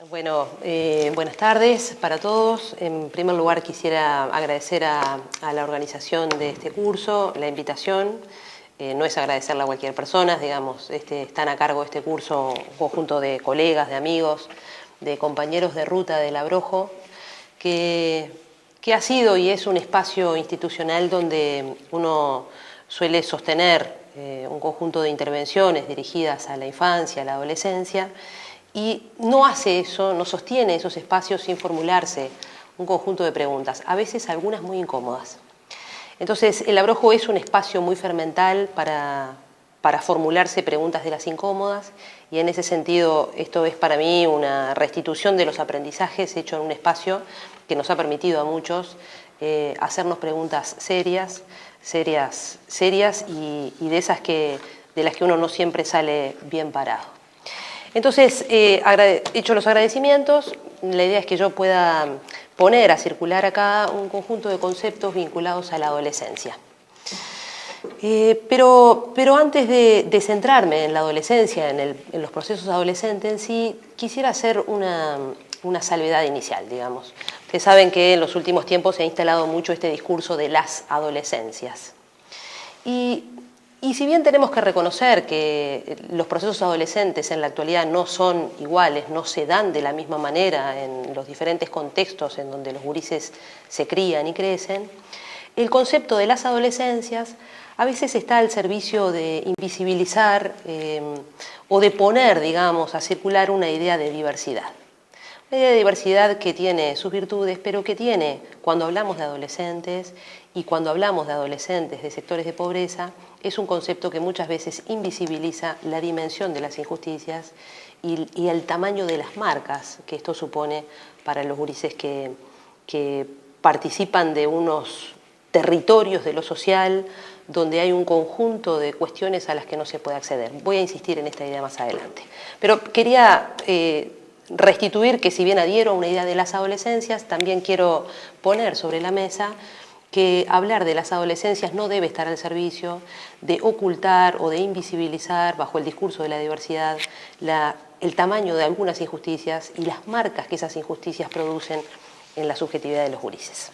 Buenas tardes para todos. En primer lugar quisiera agradecer a la organización de este curso, la invitación. No es agradecerla a cualquier persona, digamos, están a cargo de este curso un conjunto de colegas, de amigos, de compañeros de ruta del Abrojo, que ha sido y es un espacio institucional donde uno suele sostener un conjunto de intervenciones dirigidas a la infancia, a la adolescencia, y no hace eso, no sostiene esos espacios sin formularse un conjunto de preguntas, a veces algunas muy incómodas. Entonces, el Abrojo es un espacio muy fermental para formularse preguntas de las incómodas, y en ese sentido esto es para mí una restitución de los aprendizajes hecho en un espacio que nos ha permitido a muchos hacernos preguntas serias y de esas de las que uno no siempre sale bien parado. Entonces, hecho los agradecimientos, la idea es que yo pueda poner a circular acá un conjunto de conceptos vinculados a la adolescencia. Pero antes de centrarme en la adolescencia, en los procesos adolescentes en sí, quisiera hacer una salvedad inicial, digamos. Ustedes saben que en los últimos tiempos se ha instalado mucho este discurso de las adolescencias. Y si bien tenemos que reconocer que los procesos adolescentes en la actualidad no son iguales, no se dan de la misma manera en los diferentes contextos en donde los gurises se crían y crecen, el concepto de las adolescencias a veces está al servicio de invisibilizar o de poner, digamos, a circular una idea de diversidad. Una idea de diversidad que tiene sus virtudes, pero que tiene, cuando hablamos de adolescentes y cuando hablamos de adolescentes de sectores de pobreza, es un concepto que muchas veces invisibiliza la dimensión de las injusticias y el tamaño de las marcas que esto supone para los gurises que participan de unos territorios de lo social donde hay un conjunto de cuestiones a las que no se puede acceder. Voy a insistir en esta idea más adelante. Pero quería restituir que si bien adhiero a una idea de las adolescencias, también quiero poner sobre la mesa que hablar de las adolescencias no debe estar al servicio de ocultar o de invisibilizar bajo el discurso de la diversidad el tamaño de algunas injusticias y las marcas que esas injusticias producen en la subjetividad de los gurises.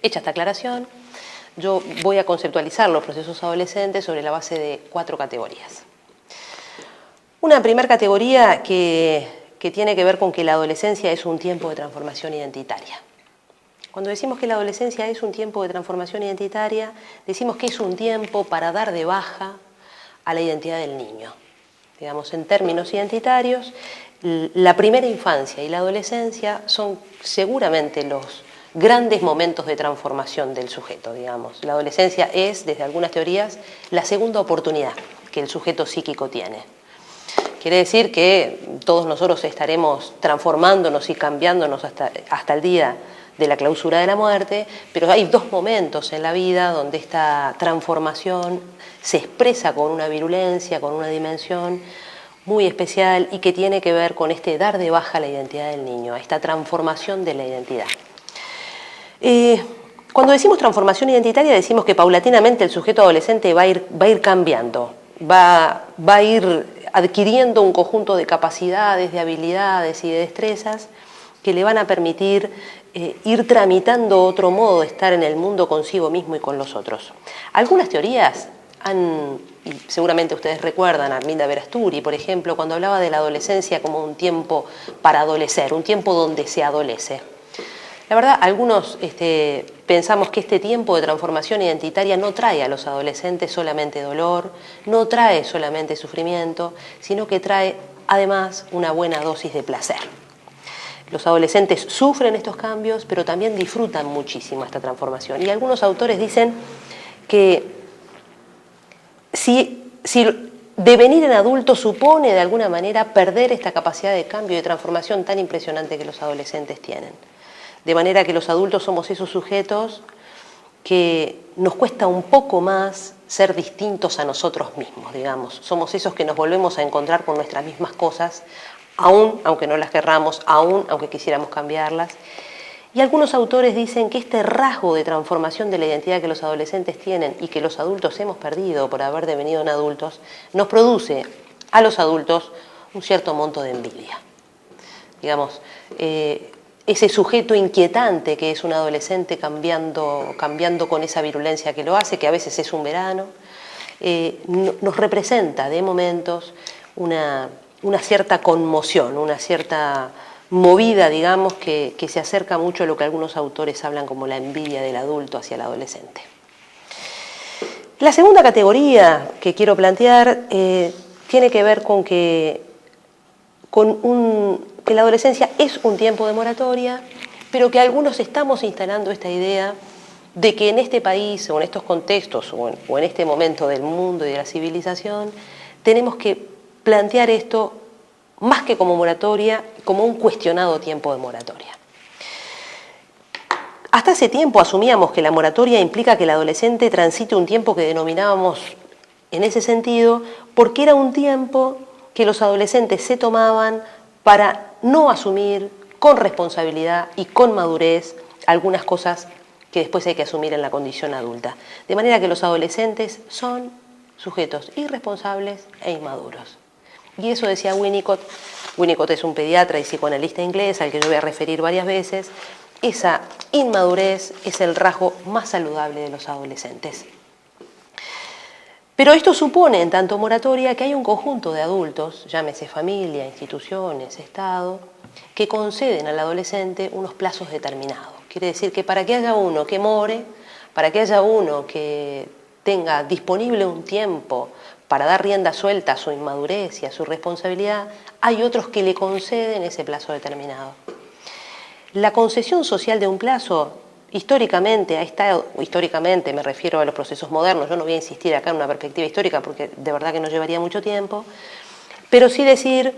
Hecha esta aclaración, yo voy a conceptualizar los procesos adolescentes sobre la base de 4 categorías. Una primera categoría que tiene que ver con que la adolescencia es un tiempo de transformación identitaria. Cuando decimos que la adolescencia es un tiempo de transformación identitaria, decimos que es un tiempo para dar de baja a la identidad del niño. Digamos, en términos identitarios, la primera infancia y la adolescencia son seguramente los grandes momentos de transformación del sujeto, digamos. La adolescencia es, desde algunas teorías, la segunda oportunidad que el sujeto psíquico tiene. Quiere decir que todos nosotros estaremos transformándonos y cambiándonos hasta el día de la clausura de la muerte, pero hay 2 momentos en la vida donde esta transformación se expresa con una virulencia, con una dimensión muy especial y que tiene que ver con este dar de baja a la identidad del niño, a esta transformación de la identidad. Cuando decimos transformación identitaria decimos que paulatinamente el sujeto adolescente va a ir cambiando, va a ir adquiriendo un conjunto de capacidades, de habilidades y de destrezas que le van a permitir ir tramitando otro modo de estar en el mundo consigo mismo y con los otros. Algunas teorías y seguramente ustedes recuerdan a Arminda Verasturi, por ejemplo, cuando hablaba de la adolescencia como un tiempo para adolecer, un tiempo donde se adolece. La verdad, algunos pensamos que este tiempo de transformación identitaria no trae a los adolescentes solamente dolor, no trae solamente sufrimiento, sino que trae además una buena dosis de placer. Los adolescentes sufren estos cambios, pero también disfrutan muchísimo esta transformación. Y algunos autores dicen que si devenir en adulto supone de alguna manera perder esta capacidad de cambio y de transformación tan impresionante que los adolescentes tienen. De manera que los adultos somos esos sujetos que nos cuesta un poco más ser distintos a nosotros mismos, digamos. Somos esos que nos volvemos a encontrar con nuestras mismas cosas, aún aunque no las querramos, aún aunque quisiéramos cambiarlas. Y algunos autores dicen que este rasgo de transformación de la identidad que los adolescentes tienen y que los adultos hemos perdido por haber devenido en adultos, nos produce a los adultos un cierto monto de envidia. digamos, ese sujeto inquietante que es un adolescente cambiando con esa virulencia que lo hace, que a veces es un verano, nos representa de momentos una cierta conmoción, una cierta movida, digamos, que se acerca mucho a lo que algunos autores hablan como la envidia del adulto hacia el adolescente. La segunda categoría que quiero plantear tiene que ver con que la adolescencia es un tiempo de moratoria, pero que algunos estamos instalando esta idea de que en este país o en estos contextos o en este momento del mundo y de la civilización tenemos que plantear esto más que como moratoria, como un cuestionado tiempo de moratoria. Hasta hace tiempo asumíamos que la moratoria implica que el adolescente transite un tiempo que denominábamos en ese sentido, porque era un tiempo que los adolescentes se tomaban para no asumir con responsabilidad y con madurez algunas cosas que después hay que asumir en la condición adulta. De manera que los adolescentes son sujetos irresponsables e inmaduros. Y eso decía Winnicott. Winnicott es un pediatra y psicoanalista inglés al que yo voy a referir varias veces. Esa inmadurez es el rasgo más saludable de los adolescentes. Pero esto supone, en tanto moratoria, que hay un conjunto de adultos, llámese familia, instituciones, Estado, que conceden al adolescente unos plazos determinados. Quiere decir que para que haya uno que more, para que haya uno que tenga disponible un tiempo para dar rienda suelta a su inmadurez y a su responsabilidad, hay otros que le conceden ese plazo determinado. La concesión social de un plazo, históricamente ha estado, históricamente me refiero a los procesos modernos, yo no voy a insistir acá en una perspectiva histórica porque de verdad que nos llevaría mucho tiempo, pero sí decir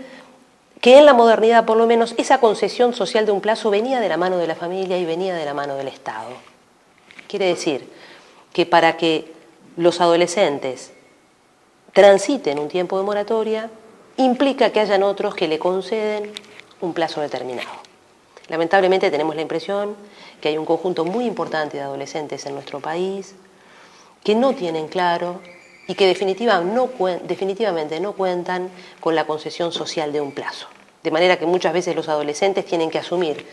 que en la modernidad por lo menos esa concesión social de un plazo venía de la mano de la familia y venía de la mano del Estado. Quiere decir que para que los adolescentes transiten un tiempo de moratoria implica que hayan otros que le conceden un plazo determinado. Lamentablemente tenemos la impresión que hay un conjunto muy importante de adolescentes en nuestro país que no tienen claro y que definitivamente no cuentan con la concesión social de un plazo. De manera que muchas veces los adolescentes tienen que asumir,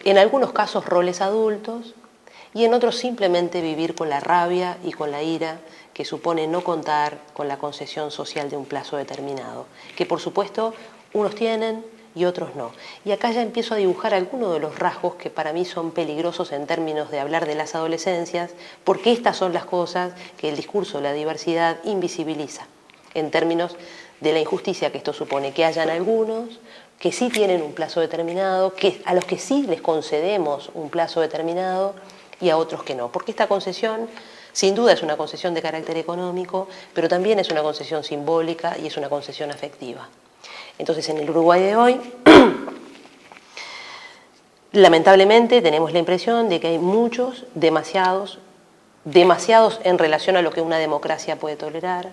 en algunos casos, roles adultos y en otros simplemente vivir con la rabia y con la ira que supone no contar con la concesión social de un plazo determinado, que por supuesto unos tienen y otros no. Y acá ya empiezo a dibujar algunos de los rasgos que para mí son peligrosos en términos de hablar de las adolescencias, porque estas son las cosas que el discurso de la diversidad invisibiliza, en términos de la injusticia que esto supone, que hayan algunos que sí tienen un plazo determinado, a los que sí les concedemos un plazo determinado y a otros que no. Porque esta concesión, sin duda, es una concesión de carácter económico, pero también es una concesión simbólica y es una concesión afectiva. Entonces, en el Uruguay de hoy, lamentablemente tenemos la impresión de que hay muchos, demasiados en relación a lo que una democracia puede tolerar,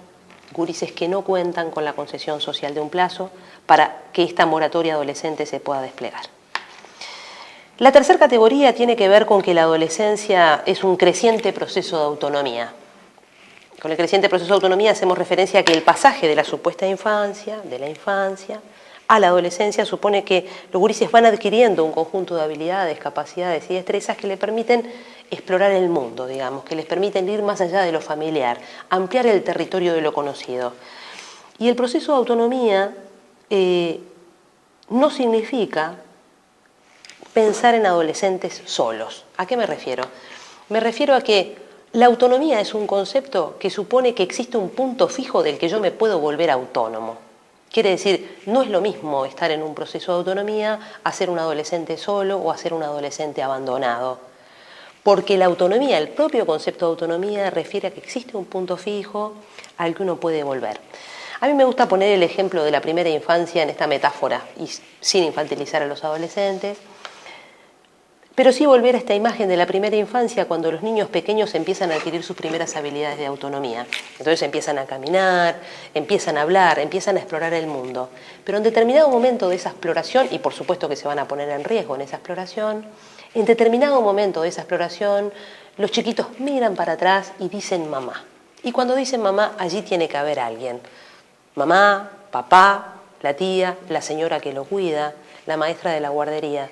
gurises que no cuentan con la concesión social de un plazo para que esta moratoria adolescente se pueda desplegar. La tercera categoría tiene que ver con que la adolescencia es un creciente proceso de autonomía. Con el creciente proceso de autonomía hacemos referencia a que el pasaje de la supuesta infancia, de la infancia, a la adolescencia supone que los gurises van adquiriendo un conjunto de habilidades, capacidades y destrezas que le permiten explorar el mundo, digamos, que les permiten ir más allá de lo familiar, ampliar el territorio de lo conocido. Y el proceso de autonomía no significa pensar en adolescentes solos. ¿A qué me refiero? Me refiero a que la autonomía es un concepto que supone que existe un punto fijo del que yo me puedo volver autónomo. Quiere decir, no es lo mismo estar en un proceso de autonomía a ser un adolescente solo o a ser un adolescente abandonado. Porque la autonomía, el propio concepto de autonomía, refiere a que existe un punto fijo al que uno puede volver. A mí me gusta poner el ejemplo de la primera infancia en esta metáfora, y sin infantilizar a los adolescentes, pero sí volver a esta imagen de la primera infancia cuando los niños pequeños empiezan a adquirir sus primeras habilidades de autonomía. Entonces empiezan a caminar, empiezan a hablar, empiezan a explorar el mundo. Pero en determinado momento de esa exploración, y por supuesto que se van a poner en riesgo en esa exploración, en determinado momento de esa exploración, los chiquitos miran para atrás y dicen mamá. Y cuando dicen mamá, allí tiene que haber alguien. Mamá, papá, la tía, la señora que lo cuida, la maestra de la guardería.